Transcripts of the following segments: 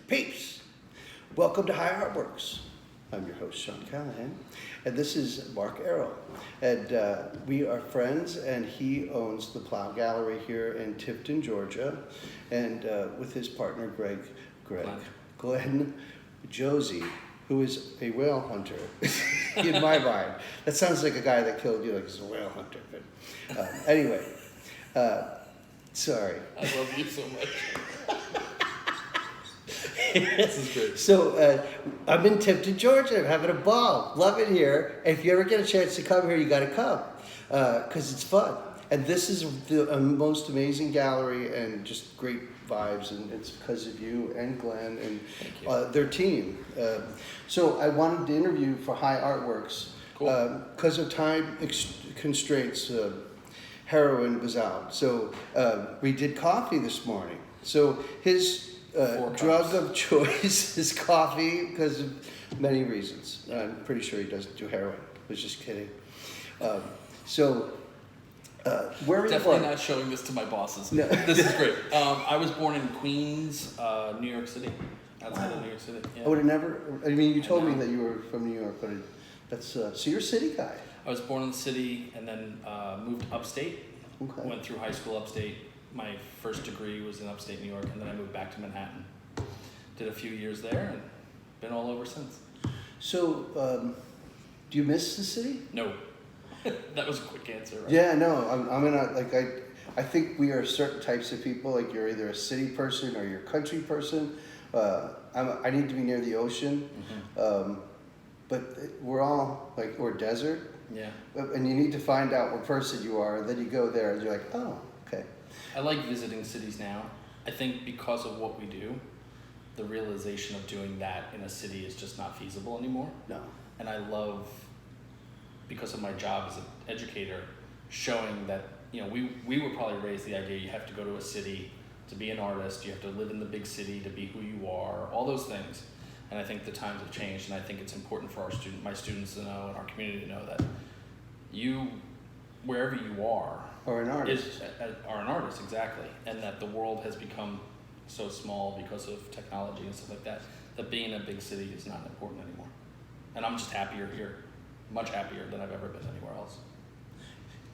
Peeps, welcome to High Artworks. I'm your host, Sean Callahan, and this is Mark Errol. And we are friends, and he owns the Plough Gallery here in Tifton, Georgia, and with his partner, Glenn Josey, who is a whale hunter, in my mind. That sounds like a guy that killed you, like he's a whale hunter. But anyway, sorry. I love you so much. This is great. So I'm in Tifton, Georgia. I'm having a ball. Love it here. If you ever get a chance to come here, you got to come because it's fun. And this is the most amazing gallery and just great vibes. And it's because of you and Glenn and their team. So I wanted to interview for High Artworks. Cool. Because of time constraints, heroin was out. So we did coffee this morning. So his drug of choice is coffee because of many reasons. I'm pretty sure he doesn't do heroin. I was just kidding. Where are you Definitely from? not showing this to my bosses. No. This is great. I was born in Queens, New York City. Outside of New York City. Yeah. I would have never. I mean, you told me that you were from New York, but that's so you're a city guy. I was born in the city and then moved upstate. Okay. Went through high school upstate. My first degree was in upstate New York, and then I moved back to Manhattan. Did a few years there, and been all over since. So, do you miss the city? No. That was a quick answer, right? Yeah, no. I'm in a like I think we are certain types of people. Like you're either a city person or you're a country person. I need to be near the ocean, but we're all like we're desert. Yeah. And you need to find out what person you are, and then you go there, and you're like, oh, okay. I like visiting cities now. I think because of what we do, the realization of doing that in a city is just not feasible anymore. No. And I love, because of my job as an educator, showing that, you know, we were probably raised the idea you have to go to a city to be an artist, you have to live in the big city to be who you are, all those things. And I think the times have changed, and I think it's important for my students to know, and our community to know that you, wherever you are, Or an artist. Are an artist, exactly. And that the world has become so small because of technology and stuff like that, that being in a big city is not important anymore. And I'm just happier here, much happier than I've ever been anywhere else.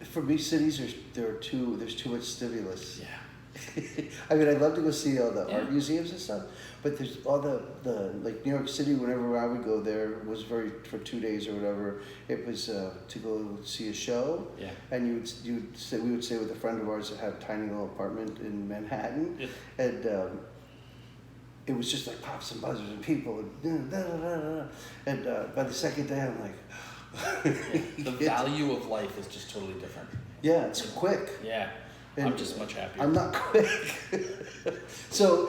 For me, cities there's too much stimulus. Yeah. I mean, I'd love to go see all the art museums and stuff, but there's all the like New York City. Whenever I would go there, was for 2 days or whatever. It was to go see a show. Yeah. And we would stay with a friend of ours that had a tiny little apartment in Manhattan, and it was just like pops and buzzers and people and by the second day I'm like, The value of life is just totally different. Yeah, it's quick. Yeah. And I'm just much happier. I'm not quick. So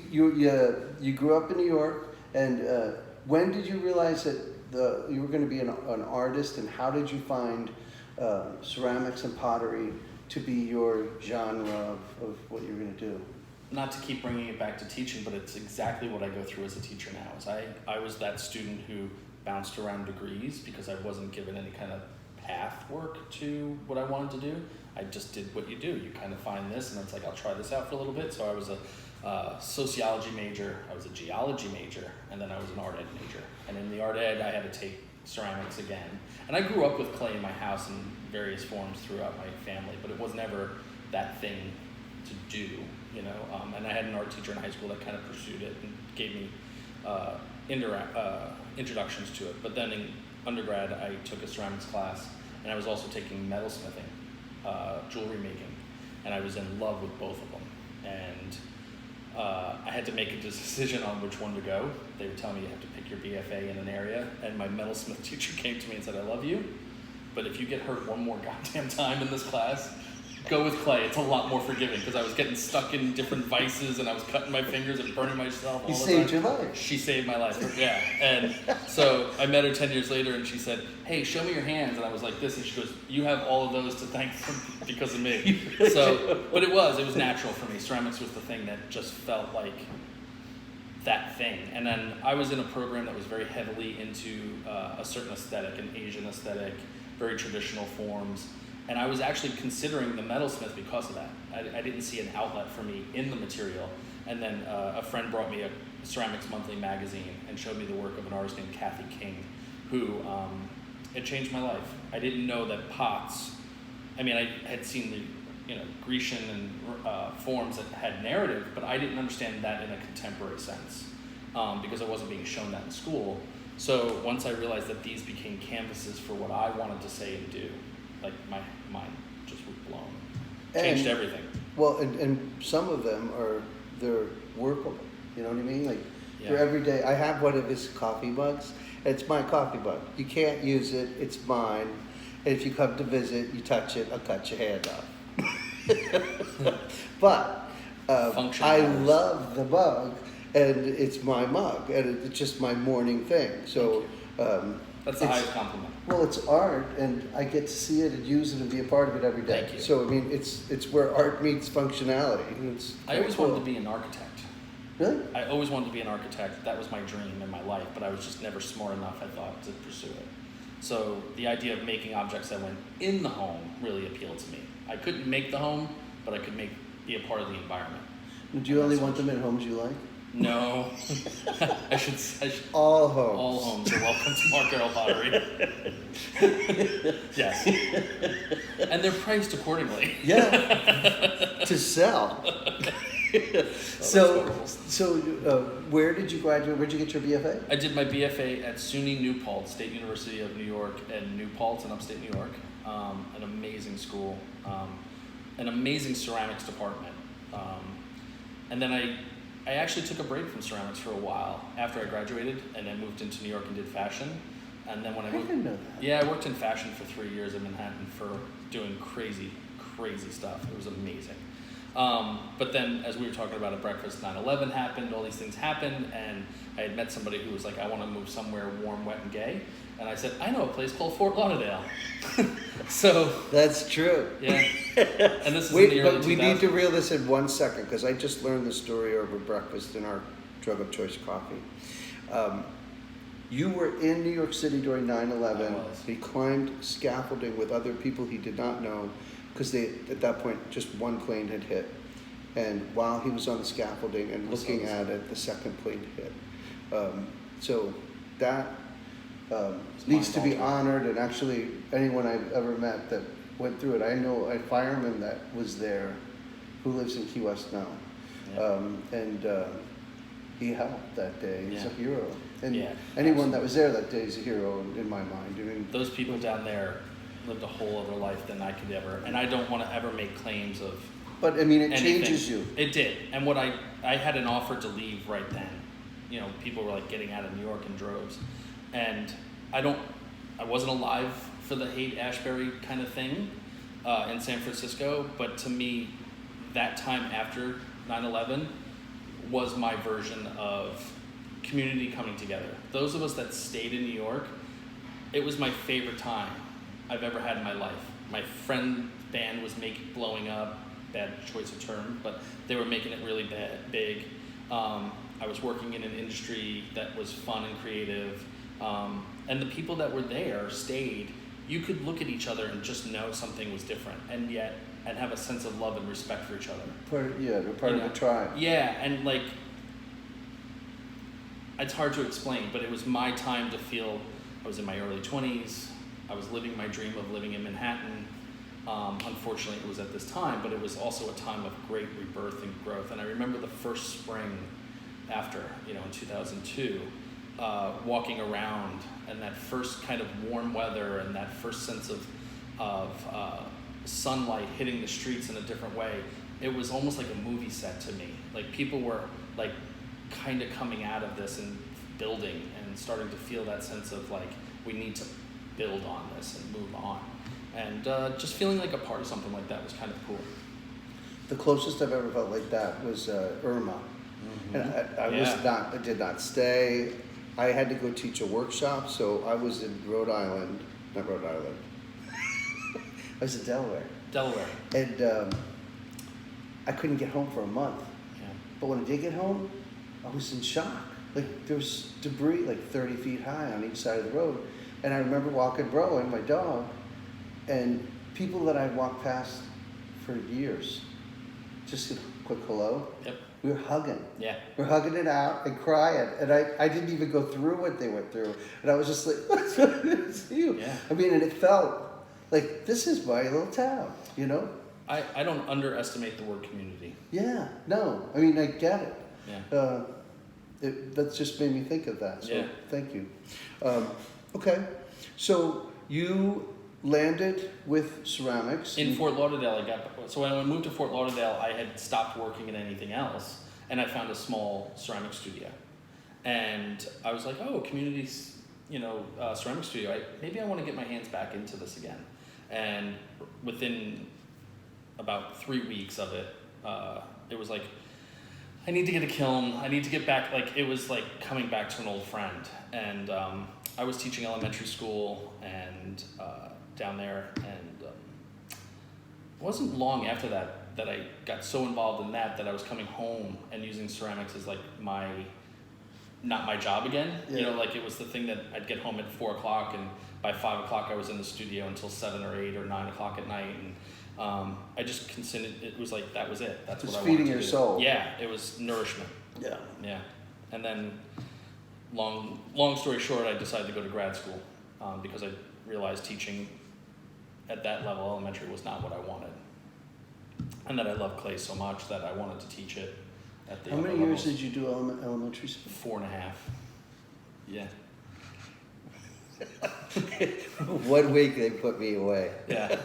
you grew up in New York, and when did you realize that you were going to be an artist, and how did you find ceramics and pottery to be your genre of what you're going to do? Not to keep bringing it back to teaching, but it's exactly what I go through as a teacher now. Is I was that student who bounced around degrees because I wasn't given any kind of path work to what I wanted to do. I just did what you do. You kind of find this, and it's like, I'll try this out for a little bit. So I was a sociology major, I was a geology major, and then I was an art ed major. And in the art ed, I had to take ceramics again. And I grew up with clay in my house in various forms throughout my family, but it was never that thing to do, you know. And I had an art teacher in high school that kind of pursued it and gave me introductions to it. But then in undergrad, I took a ceramics class, and I was also taking metalsmithing, jewelry making, and I was in love with both of them. And I had to make a decision on which one to go. They were telling me you have to pick your BFA in an area, and my metalsmith teacher came to me and said, I love you, but if you get hurt one more goddamn time in this class, go with clay. It's a lot more forgiving, because I was getting stuck in different vices, and I was cutting my fingers and burning myself all the time. He saved your life. She saved my life, yeah. And so I met her 10 years later, and she said, hey, show me your hands. And I was like this, and she goes, you have all of those to thank because of me. So, but it was natural for me. Ceramics was the thing that just felt like that thing. And then I was in a program that was very heavily into a certain aesthetic, an Asian aesthetic, very traditional forms. And I was actually considering the metalsmith because of that. I didn't see an outlet for me in the material. And then a friend brought me a Ceramics Monthly magazine and showed me the work of an artist named Kathy King, who it changed my life. I didn't know that pots, I mean, I had seen the Grecian and forms that had narrative, but I didn't understand that in a contemporary sense because I wasn't being shown that in school. So once I realized that these became canvases for what I wanted to say and do, like my mind just was blown. Changed everything. Well, and some of them they're workable. You know what I mean? Like for every day. I have one of his coffee mugs. It's my coffee mug. You can't use it. It's mine. And if you come to visit, you touch it, I'll cut your hand off. But I love the mug, and it's my mug, and it's just my morning thing. So that's the highest compliment. Well, it's art, and I get to see it and use it and be a part of it every day. Thank you. So I mean, it's where art meets functionality. And I always wanted to be an architect. Really? I always wanted to be an architect. That was my dream in my life, but I was just never smart enough, I thought, to pursue it. So the idea of making objects that went in the home really appealed to me. I couldn't make the home, but I could be a part of the environment. Do you only want them in homes you like? No. I should all homes. All homes are welcome to Mark Errol Pottery. Yes. And they're priced accordingly. Yeah. To sell. So where did you graduate? Where'd you get your BFA? I did my BFA at SUNY New Paltz, State University of New York, and New Paltz in upstate New York. An amazing school, an amazing ceramics department. And then I actually took a break from ceramics for a while after I graduated, and then moved into New York and did fashion. And then when I didn't know that. Yeah, I worked in fashion for 3 years in Manhattan for doing crazy stuff. It was amazing. But then, as we were talking about at breakfast, 9/11 happened, all these things happened, and I had met somebody who was like, I want to move somewhere warm, wet, and gay. And I said, I know a place called Fort Lauderdale. So that's true. Yeah. And this is in the early 2000s. But we need to reel this in 1 second, because I just learned the story over breakfast in our drug of choice coffee. You were in New York City during 9/11. He climbed scaffolding with other people he did not know, because at that point just one plane had hit. And while he was on the scaffolding and looking at it, the second plane hit. So that needs to be honored, and actually anyone I've ever met that went through it. I know a fireman that was there who lives in Key West now. Yeah. He helped that day. He's a hero. And anyone that was there that day is a hero in my mind. I mean, those people down there lived a whole other life than I could ever, and I don't want to ever make claims of. But I mean, it anything. Changes you. It did, and what I had an offer to leave right then. You know, people were like getting out of New York in droves, and I wasn't alive for the Haight-Ashbury kind of thing in San Francisco, but to me, that time after 9/11 was my version of community coming together. Those of us that stayed in New York, it was my favorite time I've ever had in my life. My friend band was blowing up, bad choice of term, but they were making it really big. I was working in an industry that was fun and creative, and the people that were there stayed. You could look at each other and just know something was different, and have a sense of love and respect for each other. They're part of the tribe. Yeah, and like, it's hard to explain, but it was my time to feel. I was in my early 20s. I was living my dream of living in Manhattan. Unfortunately, it was at this time, but it was also a time of great rebirth and growth. And I remember the first spring after, in 2002, walking around, and that first kind of warm weather and that first sense of sunlight hitting the streets in a different way. It was almost like a movie set to me. Like, people were like kind of coming out of this and building and starting to feel that sense of like, we need to build on this and move on. And just feeling like a part of something like that was kind of cool. The closest I've ever felt like that was Irma. Mm-hmm. And I did not stay. I had to go teach a workshop, so I was in not Rhode Island. I was in Delaware. And I couldn't get home for a month. Yeah. But when I did get home, I was in shock. Like, there was debris like 30 feet high on each side of the road. And I remember walking Bro and my dog, and people that I'd walked past for years, just a quick hello. Yep. we were hugging. Yeah. We're hugging it out and crying. And I didn't even go through what they went through. And I was just like, what's with you? Yeah. I mean, and it felt like, this is my little town, you know? I don't underestimate the word community. Yeah, no. I mean, I get it. Yeah. That just made me think of that. So Yeah. thank you. Okay. So you landed with ceramics. In Fort Lauderdale, so when I moved to Fort Lauderdale, I had stopped working in anything else, and I found a small ceramic studio. And I was like, oh, community, ceramic studio. Maybe I want to get my hands back into this again. And within about 3 weeks of it, it was like, I need to get a kiln. I need to get back. Like, it was like coming back to an old friend. And I was teaching elementary school and down there, and it wasn't long after that I got so involved in that I was coming home and using ceramics as like not my job again. Yeah. You know, like it was the thing that I'd get home at 4 o'clock, and by 5 o'clock I was in the studio until 7 or 8 or 9 o'clock at night. And I just considered it was like, that was it. That's It's what I feeding wanted to your do. soul. Yeah, it was nourishment. Yeah. Yeah. And then long story short, I decided to go to grad school because I realized teaching at that level, elementary, was not what I wanted. And that I loved clay so much that I wanted to teach it at the How many years did you do elementary school? 4.5. Yeah. 1 week they put me away. Yeah.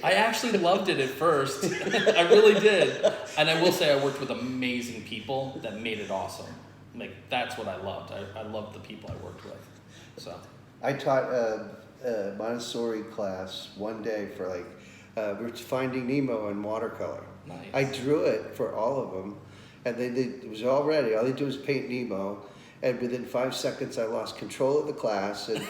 I actually loved it at first. I really did. And I will say I worked with amazing people that made it awesome. Like, that's what I loved. I loved the people I worked with. So I taught a Montessori class one day for like, we were Finding Nemo in watercolor. nice. I drew it for all of them, and it was all ready. All they do was paint Nemo, and within 5 seconds I lost control of the class, and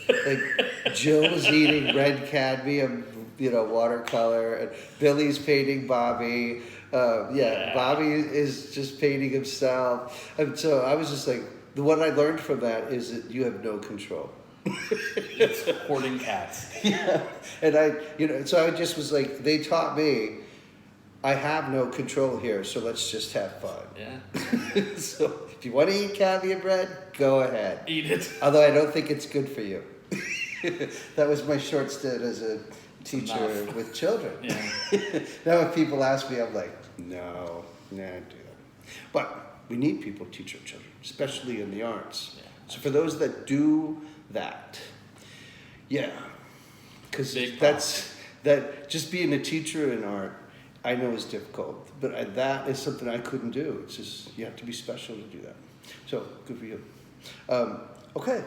like Jill was eating red cadmium, watercolor, and Billy's painting Bobby. Yeah. Bobby is just painting himself. And so I was just like, what I learned from that is that you have no control. It's hoarding cats. Yeah, and so I just was like, they taught me, I have no control here, so let's just have fun. Yeah. So if you want to eat cadmium bread, go ahead. Eat it. Although I don't think it's good for you. That was my short stint as a teacher Enough. with children. Yeah. Now when people ask me, I'm like, no, do that. But we need people to teach our children, especially in the arts. Yeah. So for those that do that, yeah, because Big that just being a teacher in art, I know is difficult, but that is something I couldn't do. It's just, you have to be special to do that. So good for you. Okay,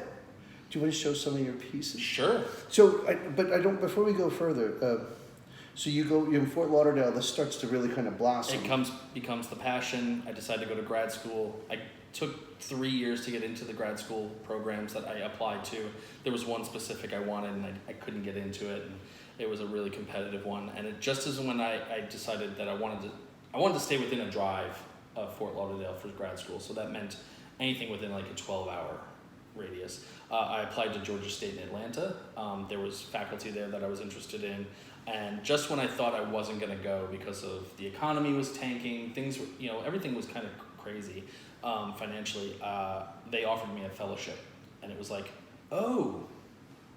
do you want to show some of your pieces? Sure. So, but I don't. Before we go further, so you're in Fort Lauderdale. This starts to really kind of blossom. It becomes the passion. I decided to go to grad school. I took 3 years to get into the grad school programs that I applied to. There was one specific I wanted, and I couldn't get into it, and it was a really competitive one. And it just as when I decided that I wanted to stay within a drive of Fort Lauderdale for grad school. So that meant anything within like a 12-hour radius. I applied to Georgia State in Atlanta. There was faculty there that I was interested in. And just when I thought I wasn't going to go because of the economy was tanking, things were, everything was kind of crazy financially, they offered me a fellowship. And it was like, oh,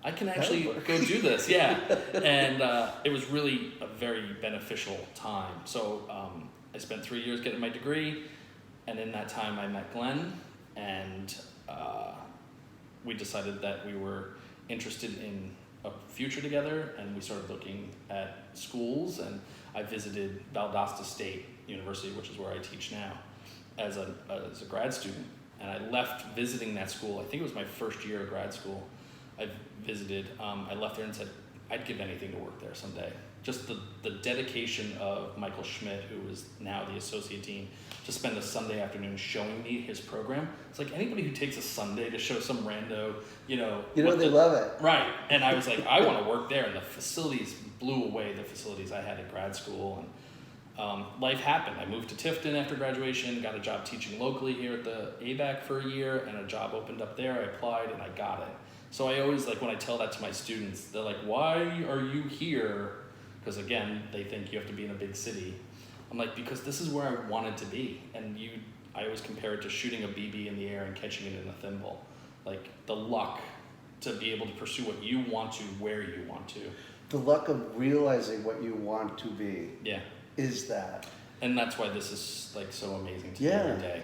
I can actually go do this. Yeah. And it was really a very beneficial time. So I spent 3 years getting my degree. And in that time I met Glenn, and we decided that we were interested in a future together, and we started looking at schools, and I visited Valdosta State University, which is where I teach now, as a grad student. And I left visiting that school. I think it was my first year of grad school. I visited, I left there and said, I'd give anything to work there someday. Just the dedication of Michael Schmidt, who is now the associate dean, to spend a Sunday afternoon showing me his program. It's like anybody who takes a Sunday to show some rando, they love it. Right. And I was like, I want to work there. And the facilities blew away the facilities I had at grad school. And life happened. I moved to Tifton after graduation, got a job teaching locally here at the ABAC for a year, and a job opened up there. I applied and I got it. So I always, when I tell that to my students, they're like, why are you here? Because again, they think you have to be in a big city. I'm like, because this is where I wanted to be. And I always compare it to shooting a BB in the air and catching it in a thimble. Like the luck to be able to pursue what you want to, where you want to. The luck of realizing what you want to be. Yeah. Is that. And that's why this is like so amazing to me every day.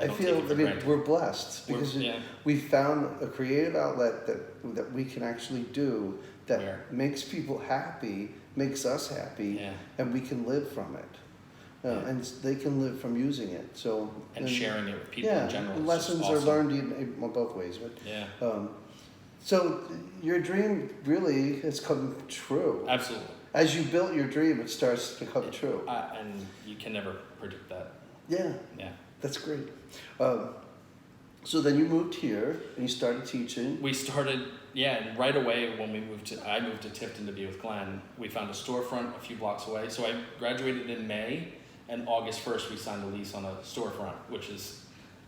I feel, we're blessed because we found a creative outlet that we can actually do that makes people happy, makes us happy, and we can live from it. And they can live from using it. So and sharing it with people in general. Lessons are learned in both ways. But so your dream really has come true. Absolutely. As you built your dream, it starts to come true. And you can never predict that. Yeah. Yeah. That's great. So then you moved here and you started teaching. We started, and right away when I moved to Tifton to be with Glenn, we found a storefront a few blocks away. So I graduated in May, and August 1st we signed a lease on a storefront, which is,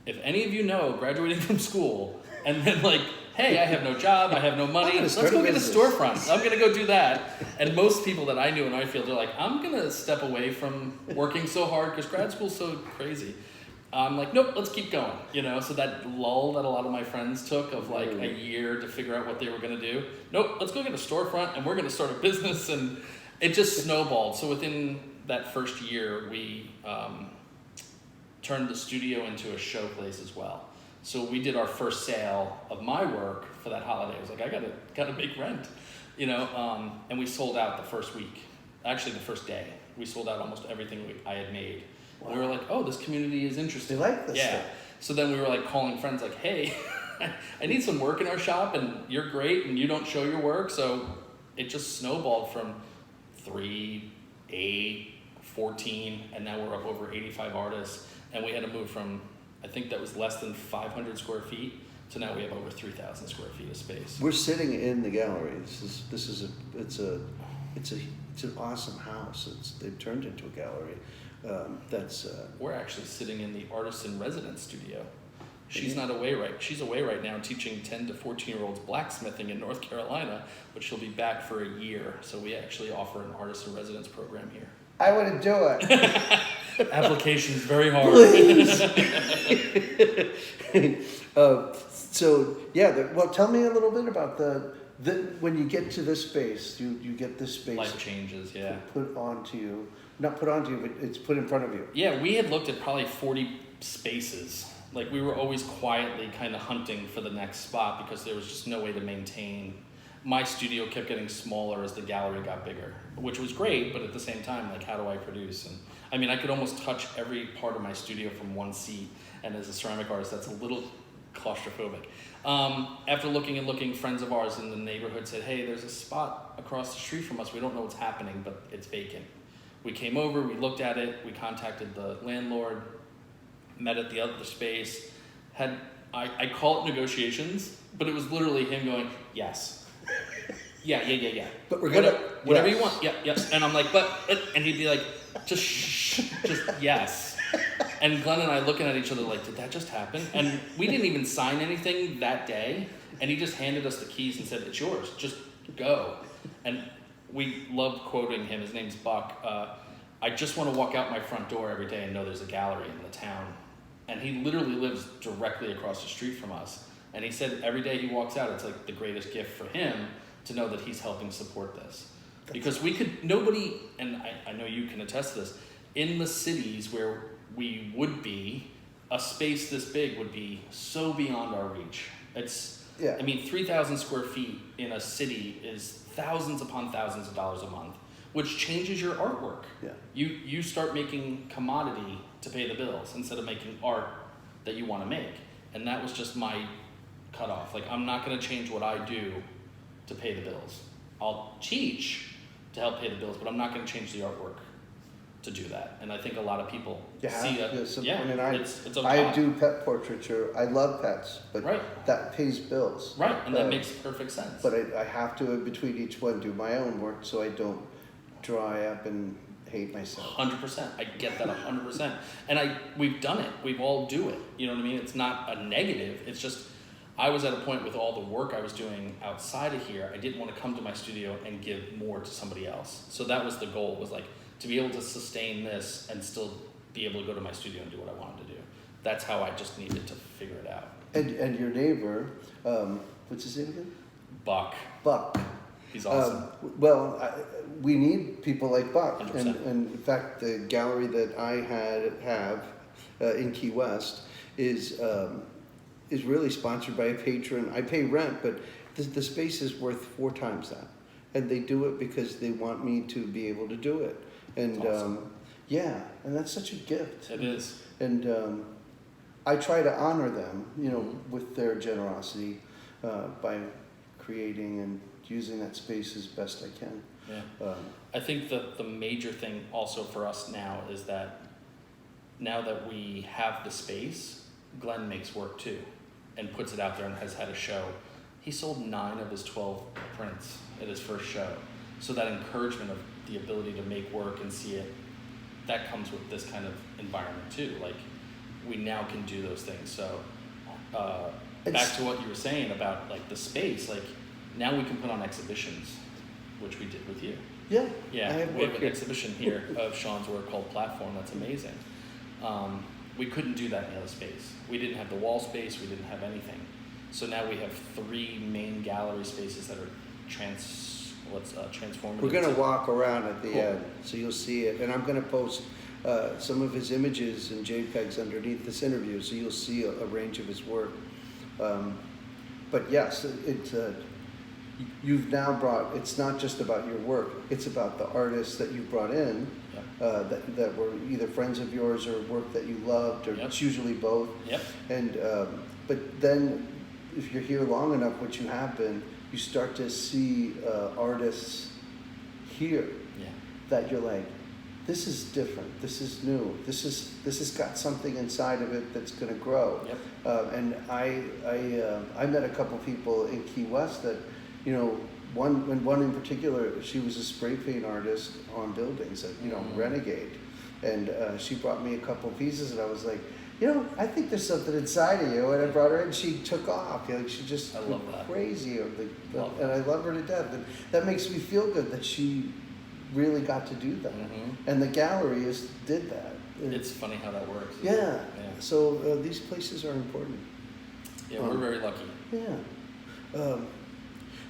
if any of you know, graduating from school, and then like, hey, I have no job, I have no money, let's go get a storefront. I'm gonna go do that. And most people that I knew in our field are like, I'm gonna step away from working so hard because grad school's so crazy. I'm like, nope, let's keep going. So that lull that a lot of my friends took of like a year to figure out what they were gonna do. Nope, let's go get a storefront and we're gonna start a business, and it just snowballed. So within that first year, we turned the studio into a show place as well. So we did our first sale of my work for that holiday. I was like, I gotta make rent, and we sold out the first week. Actually, the first day, we sold out almost everything I had made. Wow. And we were like, oh, this community is interesting. They like this stuff. So then we were like calling friends like, hey, I need some work in our shop, and you're great, and you don't show your work. So it just snowballed from 3, 8, 14, and now we're up over 85 artists. And we had to move from, I think that was less than 500 square feet, so now we have over 3,000 square feet of space. We're sitting in the gallery. It's an awesome house. They've turned into a gallery. We're actually sitting in the artist in residence studio. She's away right now teaching 10 to 14-year-olds blacksmithing in North Carolina, but she'll be back for a year. So we actually offer an artist in residence program here. I want to do it. Application's very hard. Please. Well, tell me a little bit about when you get to this space, you get this space. Life changes, put onto you. Not put onto you, but it's put in front of you. Yeah, we had looked at probably 40 spaces. Like we were always quietly kind of hunting for the next spot because there was just no way to maintain. My studio kept getting smaller as the gallery got bigger, which was great, but at the same time, like, how do I produce? And I mean, I could almost touch every part of my studio from one seat, and as a ceramic artist, that's a little claustrophobic. After looking, friends of ours in the neighborhood said, hey, there's a spot across the street from us. We don't know what's happening, but it's vacant. We came over, we looked at it, we contacted the landlord, met at the other space, I call it negotiations, but it was literally him going, yes. Yeah. But we're gonna whatever you want. Yeah. And I'm like, and he'd be like, just shh, just yes. And Glenn and I looking at each other like, did that just happen? And we didn't even sign anything that day. And he just handed us the keys and said, it's yours, just go. And we loved quoting him. His name's Buck. I just want to walk out my front door every day and know there's a gallery in the town. And he literally lives directly across the street from us. And he said every day he walks out, it's like the greatest gift for him to know that he's helping support this. Because nobody, and I know you can attest to this, in the cities where we would be, a space this big would be so beyond our reach. I mean, 3,000 square feet in a city is thousands upon thousands of dollars a month, which changes your artwork. Yeah. You start making commodity to pay the bills instead of making art that you want to make. And that was just my cutoff. Like, I'm not going to change what I do to pay the bills. I'll teach to help pay the bills, but I'm not going to change the artwork to do that. And I think a lot of people see that. It's I do pet portraiture. I love pets, but that pays bills. Right, and that makes perfect sense. But I have to, in between each one, do my own work so I don't dry up and hate myself. 100%. I get that 100%. And we've done it. We've all do it. You know what I mean? It's not a negative. It's just, I was at a point with all the work I was doing outside of here, I didn't want to come to my studio and give more to somebody else. So that was the goal, was like, to be able to sustain this and still be able to go to my studio and do what I wanted to do. That's how I just needed to figure it out. And your neighbor, what's his name again? Buck. Buck. He's awesome. We need people like Buck. 100%. And in fact, the gallery that I have in Key West is really sponsored by a patron. I pay rent, but the space is worth 4 times that. And they do it because they want me to be able to do it. And awesome. yeah, and that's such a gift. It is. And I try to honor them, with their generosity by creating and using that space as best I can. Yeah. I think the major thing also for us now is that now that we have the space, Glenn makes work too and puts it out there and has had a show. He sold 9 of his 12 prints at his first show. So that encouragement of the ability to make work and see it, that comes with this kind of environment too. Like, we now can do those things. So back to what you were saying about like the space, like now we can put on exhibitions, which we did with you. Yeah. Yeah, we have an exhibition here of Sean's work called Platform. That's amazing. We couldn't do that in the other space. We didn't have the wall space. We didn't have anything. So now we have 3 main gallery spaces that are transformative. We're going to walk around at the end, so you'll see it. And I'm going to post some of his images and JPEGs underneath this interview, so you'll see a range of his work. But yes, you've now brought, it's not just about your work, it's about the artists that you brought in, that were either friends of yours or work that you loved, or it's usually both. Yep. And but then if you're here long enough, which you have been, you start to see artists here that you're like, this is different, this is new, this has got something inside of it that's going to grow. Yep. And I met a couple people in Key West that, one in particular, she was a spray paint artist on buildings at, Renegade. And she brought me a couple pieces and I was like, I think there's something inside of you. And I brought her in, she took off. She just went crazy. And I love her to death. And that makes me feel good that she really got to do that. Mm-hmm. And the gallery did that. It's funny how that works. Yeah. So these places are important. Yeah, we're very lucky. Yeah.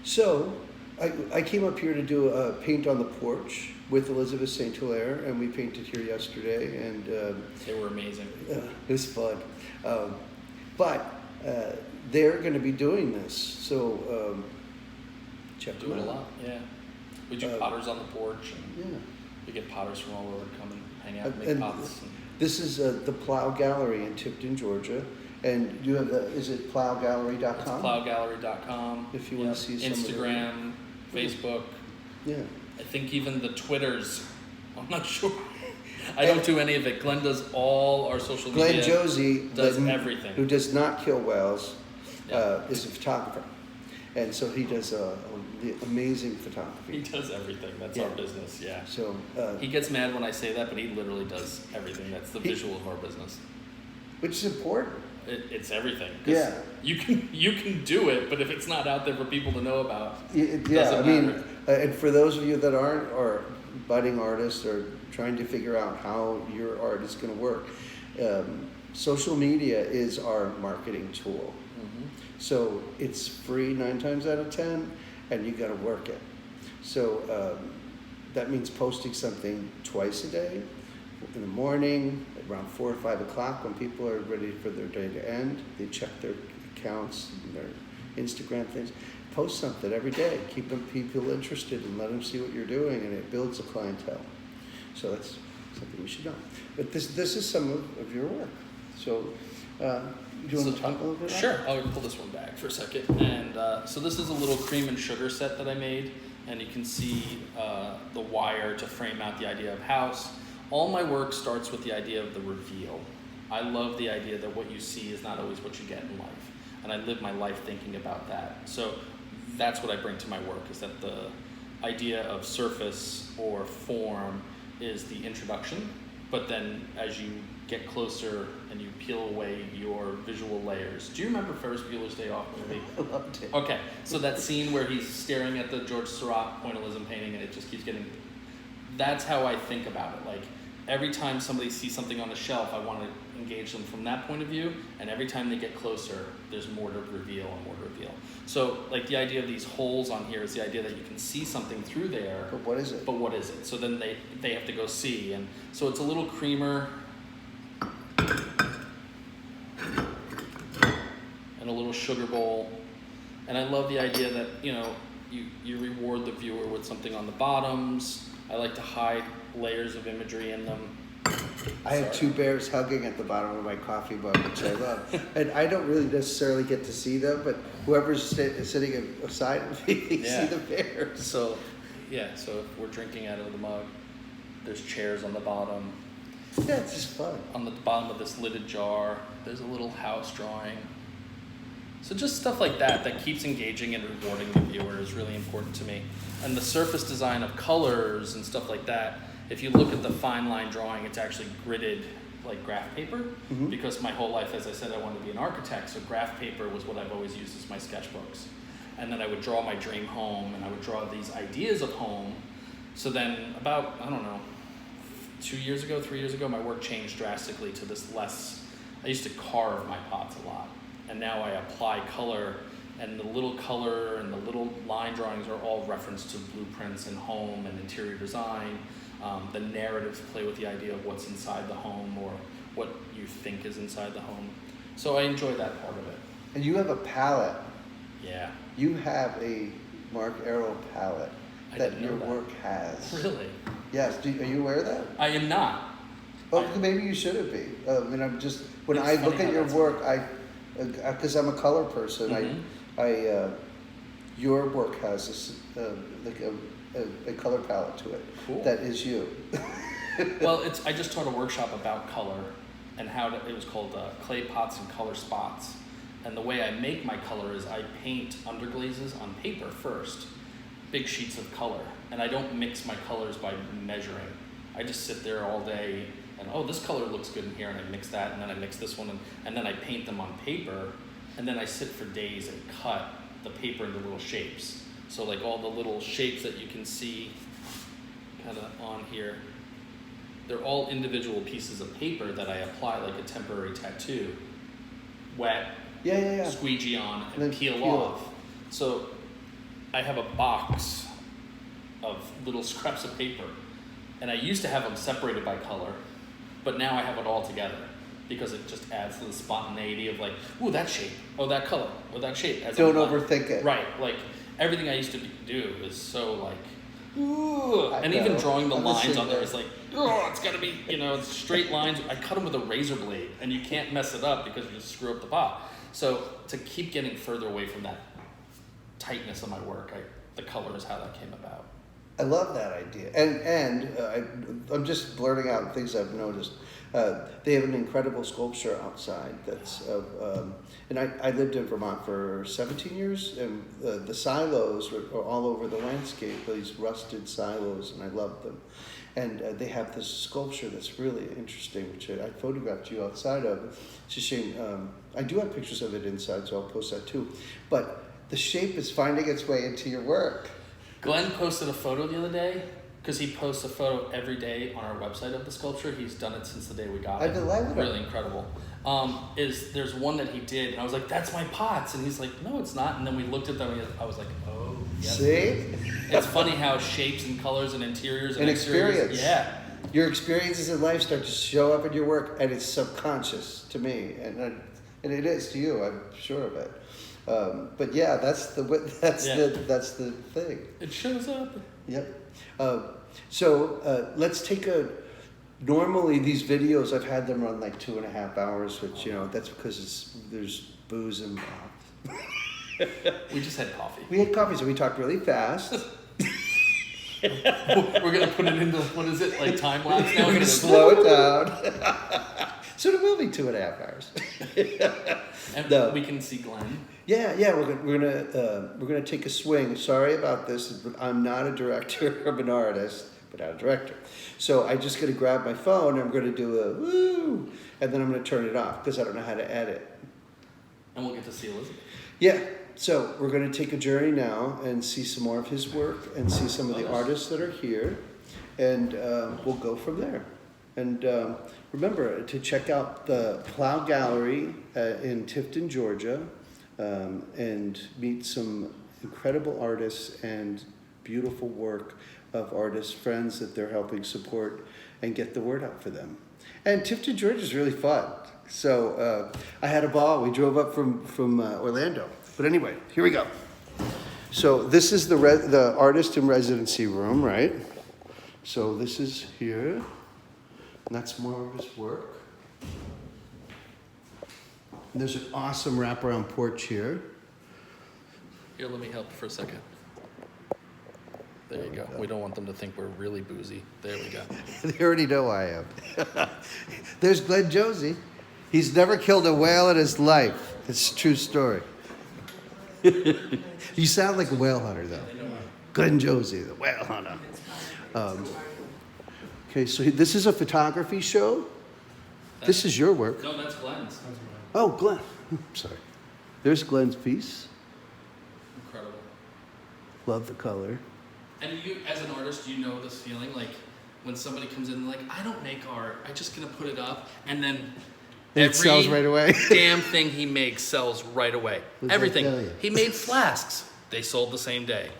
So I came up here to do a paint on the porch with Elizabeth St. Hilaire, and we painted here yesterday, and they were amazing. It was fun. But they're going to be doing this, so check them out. Do it a lot, yeah. We do potters on the porch, and we get potters from all over to come and hang out and make pots. This is the Plough Gallery in Tipton, Georgia. And you have is it ploughgallery.com? It's ploughgallery.com. If you want to see some Instagram, Facebook. Yeah. I think even the Twitters. I'm not sure. I don't do any of it. Glenn does all our social media. Glenn Josey does everything. Who does not kill whales, is a photographer. And so he does the amazing photography. He does everything. That's our business, yeah. So he gets mad when I say that, but he literally does everything. That's the visual of our business. Which is important. It's everything. Yeah. You can do it, but if it's not out there for people to know about, it yeah. doesn't matter. And for those of you that aren't, or budding artists, or trying to figure out how your art is going to work, social media is our marketing tool. Mm-hmm. So it's free 9 times out of 10, and you got to work it. So that means posting something twice a day, in the morning, around 4 or 5 o'clock when people are ready for their day to end. They check their accounts and their Instagram things. Post something every day. Keep people interested and let them see what you're doing, and it builds a clientele. So that's something we should know. But this is some of your work. So do you want to talk a little bit about it? Sure. I'll pull this one back for a second. And so this is a little cream and sugar set that I made, and you can see the wire to frame out the idea of house. All my work starts with the idea of the reveal. I love the idea that what you see is not always what you get in life. And I live my life thinking about that. So that's what I bring to my work, is that the idea of surface or form is the introduction, but then as you get closer and you peel away your visual layers. Do you remember Ferris Bueller's Day Off movie? I loved it. Okay, so that scene where he's staring at the George Seurat pointillism painting and it just keeps getting that's how I think about it. Like every time somebody sees something on the shelf, I want to engage them from that point of view, and every time they get closer, there's more to reveal and more to reveal. So like the idea of these holes on here is the idea that you can see something through there. But what is it? But what is it? So then they have to go see, and so it's a little creamer and a little sugar bowl. And I love the idea that, you know, you reward the viewer with something on the bottoms. I like to hide layers of imagery in them. I have two bears hugging at the bottom of my coffee mug, which I love. And I don't really necessarily get to see them, but whoever's sitting aside of me, they see the bears. So, yeah, so if we're drinking out of the mug, there's chairs on the bottom. Yeah, it's just fun. On the bottom of this lidded jar, there's a little house drawing. So just stuff like that keeps engaging and rewarding the viewer is really important to me. And the surface design of colors and stuff like that, if you look at the fine line drawing, it's actually gridded like graph paper, because my whole life, as I said, I wanted to be an architect, so graph paper was what I've always used as my sketchbooks. And then I would draw my dream home, and I would draw these ideas of home. So then about, I don't know, 3 years ago, my work changed drastically to this less, I used to carve my pots a lot. And now I apply color, and the little color and the little line drawings are all referenced to blueprints and home and interior design. The narratives play with the idea of what's inside the home or what you think is inside the home. So I enjoy that part of it. And you have a palette. Yeah. You have a Mark Errol palette that your work has. Really? Yes. Are you aware of that? I am not. Well, maybe you shouldn't be. I'm just, when I look at your work, because I'm a color person, your work has this, like a color palette to it. Cool. That is you. Well, I just taught a workshop about color and it was called clay pots and color spots. And the way I make my color is I paint underglazes on paper first, big sheets of color. And I don't mix my colors by measuring. I just sit there all day and, oh, this color looks good in here, and I mix that, and then I mix this one, and then I paint them on paper, and then I sit for days and cut the paper into little shapes. So like all the little shapes that you can see kind of on here, they're all individual pieces of paper that I apply like a temporary tattoo, wet, squeegee on, and peel off. So I have a box of little scraps of paper, and I used to have them separated by color, but now I have it all together because it just adds to the spontaneity of like, ooh, that shape, oh, that color, oh, that shape. Don't overthink it. Right, like everything I used to do is so like, ooh, and even drawing the lines on there is like, oh, it's gotta be, it's straight lines. I cut them with a razor blade, and you can't mess it up because you just screw up the pot. So to keep getting further away from that tightness of my work, the color is how that came about. I love that idea, and I'm just blurting out things I've noticed. They have an incredible sculpture outside that's and I lived in Vermont for 17 years, and the silos are all over the landscape, these rusted silos, and I love them. And they have this sculpture that's really interesting, which I photographed you outside of. It's a shame. I do have pictures of it inside, so I'll post that too. But the shape is finding its way into your work. Glenn posted a photo the other day, because he posts a photo every day on our website of the sculpture. He's done it since the day we got it. I love it. Really incredible. There's one that he did, and I was like, that's my pots. And he's like, no, it's not. And then we looked at them, and I was like, oh, yes. See? It's funny how shapes and colors and interiors and exteriors. Experience. Yeah. Your experiences in life start to show up in your work, and it's subconscious to me, and it is to you. I'm sure of it. But yeah, that's the thing. It shows up. Yep. So let's take normally these videos, I've had them run like 2.5 hours, which, that's because there's booze involved. We just had coffee. We had coffee, so we talked really fast. We're going to put it into, what is it, like time lapse now? We're going to slow it down. So it will be 2.5 hours. And we can see Glenn. Yeah, we're gonna take a swing. Sorry about this, but I'm not a director. I'm an artist, but not a director. So I just gonna grab my phone. And I'm gonna do a woo, and then I'm gonna turn it off because I don't know how to edit. And we'll get to see Elizabeth. Yeah. So we're gonna take a journey now and see some more of his work and see some of the artists that are here. and we'll go from there. And remember to check out the Plough Gallery in Tifton, Georgia, and meet some incredible artists and beautiful work of artists, friends that they're helping support and get the word out for them. And Tifton, Georgia is really fun. So I had a ball. We drove up from Orlando. But anyway, here we go. So this is the artist in residency room, right? So this is here. And that's more of his work. And there's an awesome wraparound porch here. Here, let me help for a second. There you go. We don't want them to think we're really boozy. There we go. They already know I am. There's Glenn Josey. He's never killed a whale in his life. It's a true story. You sound like a whale hunter, though. Glenn Josey, the whale hunter. Okay, so this is a photography show. This is your work. No, that's Glenn's. Oh, Glenn. Sorry. There's Glenn's piece. Incredible. Love the color. And you, as an artist, you know this feeling, like when somebody comes in, like, I don't make art, I'm just gonna put it up, and then It sells right away. damn thing he makes sells right away. What does that tell Everything. you? He made flasks. They sold the same day.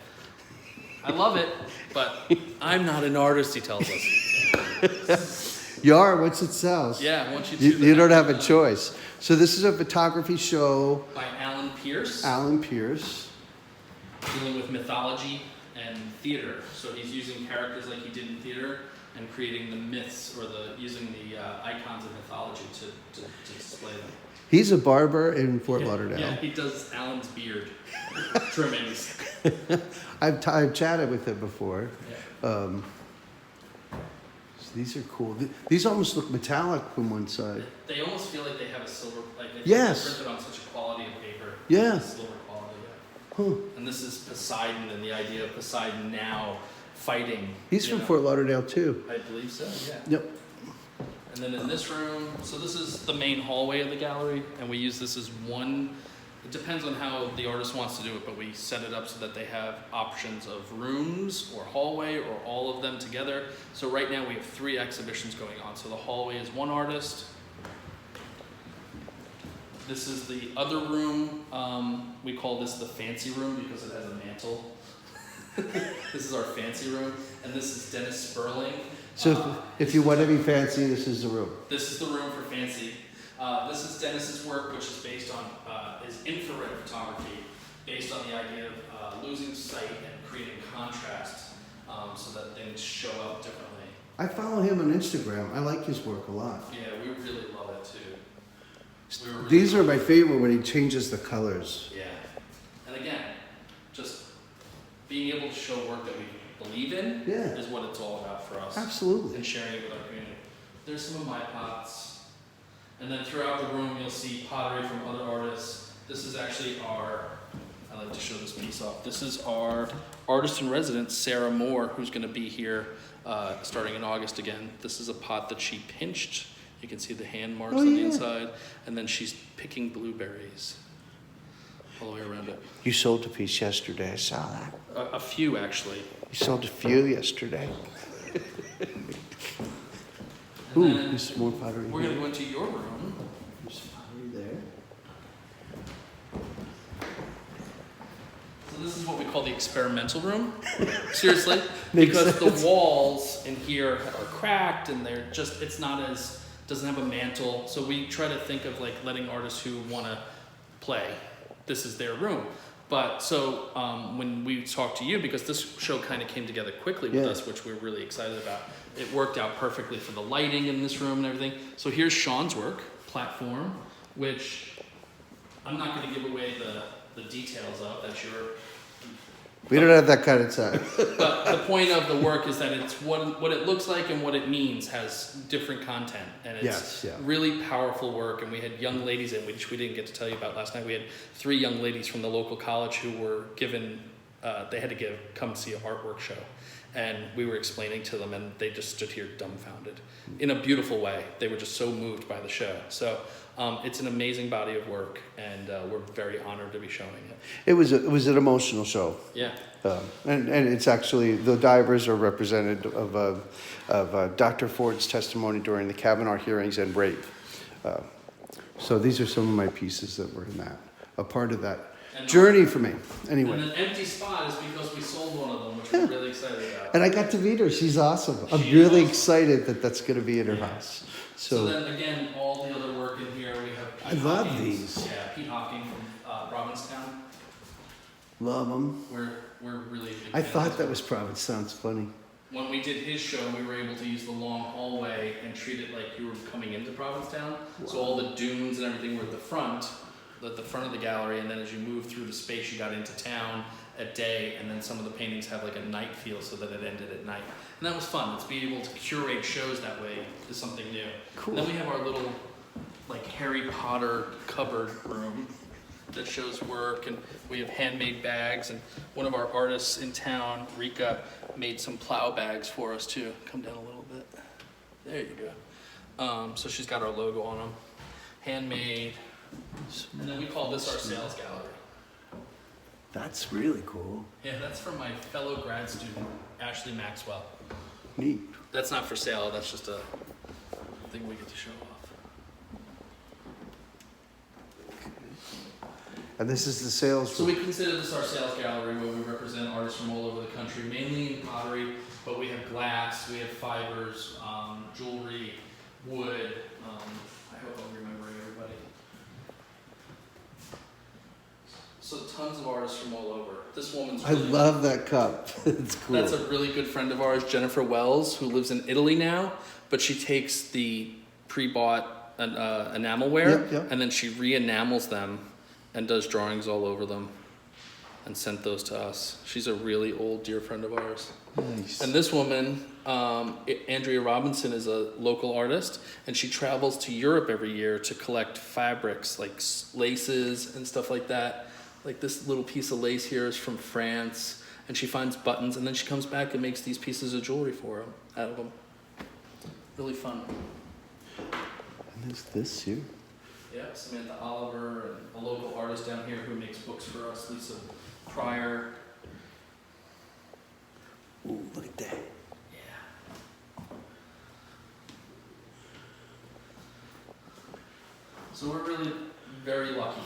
I love it, but I'm not an artist, he tells us. You are once it sells. Yeah, once You don't have a choice. So this is a photography show. By Alan Pierce. Alan Pierce. Dealing with mythology and theater. So he's using characters like he did in theater and creating the myths or using the icons of mythology to display them. He's a barber in Fort Lauderdale. Yeah, he does Alan's beard trimmings. I've chatted with him before. Yeah. So these are cool. These almost look metallic from one side. They almost feel like they have a silver, like they Yes. printed on such a quality of paper. Yeah. Silver quality. Yeah. Huh. And this is Poseidon and the idea of Poseidon now fighting. He's from Fort Lauderdale too. I believe so, yeah. Yep. And then in this room, so this is the main hallway of the gallery, and we use this as one, it depends on how the artist wants to do it, but we set it up so that they have options of rooms or hallway or all of them together. So right now we have 3 exhibitions going on. So the hallway is one artist. This is the other room. We call this the fancy room because it has a mantle. This is our fancy room, and this is Dennis Sperling. So if you want to be fancy, this is the room. This is the room for fancy. This is Dennis's work, which is based on his infrared photography, based on the idea of losing sight and creating contrast so that things show up differently. I follow him on Instagram. I like his work a lot. Yeah, we really love it too. These are my favorite when he changes the colors. Yeah. And again, just being able to show work that we believe in is what it's all about for us. Absolutely. And sharing it with our community. There's some of my pots. And then throughout the room, you'll see pottery from other artists. This is actually I like to show this piece off. This is our artist in residence, Sarah Moore, who's going to be here starting in August again. This is a pot that she pinched. You can see the hand marks on the inside. And then she's picking blueberries all the way around it. You sold a piece yesterday. I saw that. A few, actually. You sold a few yesterday. And Ooh, then there's more pottery. we're going to go into your room. There's pottery there. So this is what we call the experimental room. Seriously, Makes because sense. the walls in here are cracked and they're just, it's not as, doesn't have a mantle. So we try to think of like letting artists who want to play, this is their room. But so when we talked to you, because this show kind of came together quickly with us, which we're really excited about, it worked out perfectly for the lighting in this room and everything. So here's Sean's work, Platform, which I'm not going to give away the details of. That's your... We don't have that kind of time. But the point of the work is that it's what it looks like and what it means has different content. And it's really powerful work. And we had young ladies in, which we didn't get to tell you about last night. We had 3 young ladies from the local college who were given they had to come see an artwork show. And we were explaining to them, and they just stood here dumbfounded in a beautiful way. They were just so moved by the show. So it's an amazing body of work, and we're very honored to be showing it. It was an emotional show. Yeah. And it's actually, the divers are representative of Dr. Ford's testimony during the Kavanaugh hearings and rape. So these are some of my pieces that were in that, a part of that journey for me. Anyway. And an empty spot is because we sold one of them, which we're really excited about. And I got to meet her. She's awesome. I'm really excited that that's going to be in her house. So then again, all the other work in here, we have Pete I love Hawkins. these. Yeah, Pete Hawking from Provincetown. Love them. We're really big I fans thought of that him. was Providence. Sounds funny. When we did his show, we were able to use the long hallway and treat it like you were coming into Provincetown. Wow. So all the dunes and everything were at the front of the gallery, and then as you moved through the space, you got into town at day, and then some of the paintings have like a night feel so that it ended at night. And that was fun. It's being able to curate shows that way is something new. Cool. And then we have our little like Harry Potter cupboard room that shows work, and we have handmade bags, and one of our artists in town, Rika, made some Plough bags for us too. Come down a little bit. There you go. So she's got our logo on them. Handmade. And then we call this our sales gallery. That's really cool. Yeah, that's from my fellow grad student, Ashley Maxwell. Neat. That's not for sale, that's just a thing we get to show off. And this is the sales So room. we consider this our sales gallery where we represent artists from all over the country, mainly in pottery, but we have glass, we have fibers, jewelry, wood. I hope I'm remembering everybody. So tons of artists from all over. This woman's I really love that cup. It's cool. That's a really good friend of ours, Jennifer Wells, who lives in Italy now, but she takes the pre-bought enamelware Yep. and then she re-enamels them and does drawings all over them and sent those to us. She's a really old dear friend of ours. Nice. And this woman, Andrea Robinson, is a local artist, and she travels to Europe every year to collect fabrics like laces and stuff like that. Like this little piece of lace here is from France, and she finds buttons, and then she comes back and makes these pieces of jewelry for them, out of them. Really fun. And there's this here. Yeah, Samantha Oliver, and a local artist down here who makes books for us, Lisa Pryor. Ooh, look at that. Yeah. So we're really very lucky.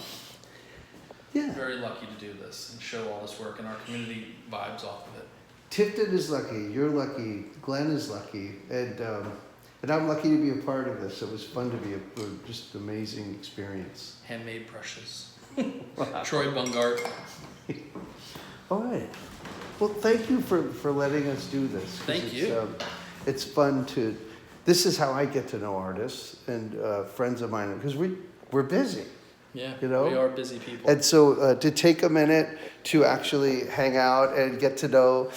Yeah. Very lucky to do this and show all this work, and our community vibes off of it. Tifton is lucky. You're lucky. Glenn is lucky. And I'm lucky to be a part of this. It was fun to be just an amazing experience. Handmade brushes. Troy Bungart. All right. Well, thank you for letting us do this. 'Cause Thank you. It's fun to, this is how I get to know artists and friends of mine, because we're busy. Yeah, You know? we are busy people. And so to take a minute to actually hang out and get to know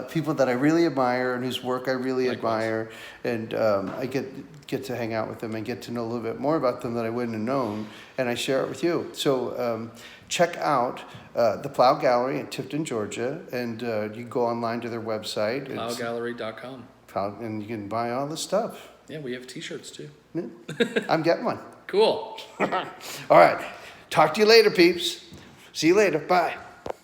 people that I really admire and whose work I really admire, and I get to hang out with them and get to know a little bit more about them that I wouldn't have known, and I share it with you. So check out the Plough Gallery in Tifton, Georgia, and you can go online to their website. PloughGallery.com. And you can buy all the stuff. Yeah, we have t-shirts too. Yeah. I'm getting one. Cool. All right. Talk to you later, peeps. See you later. Bye.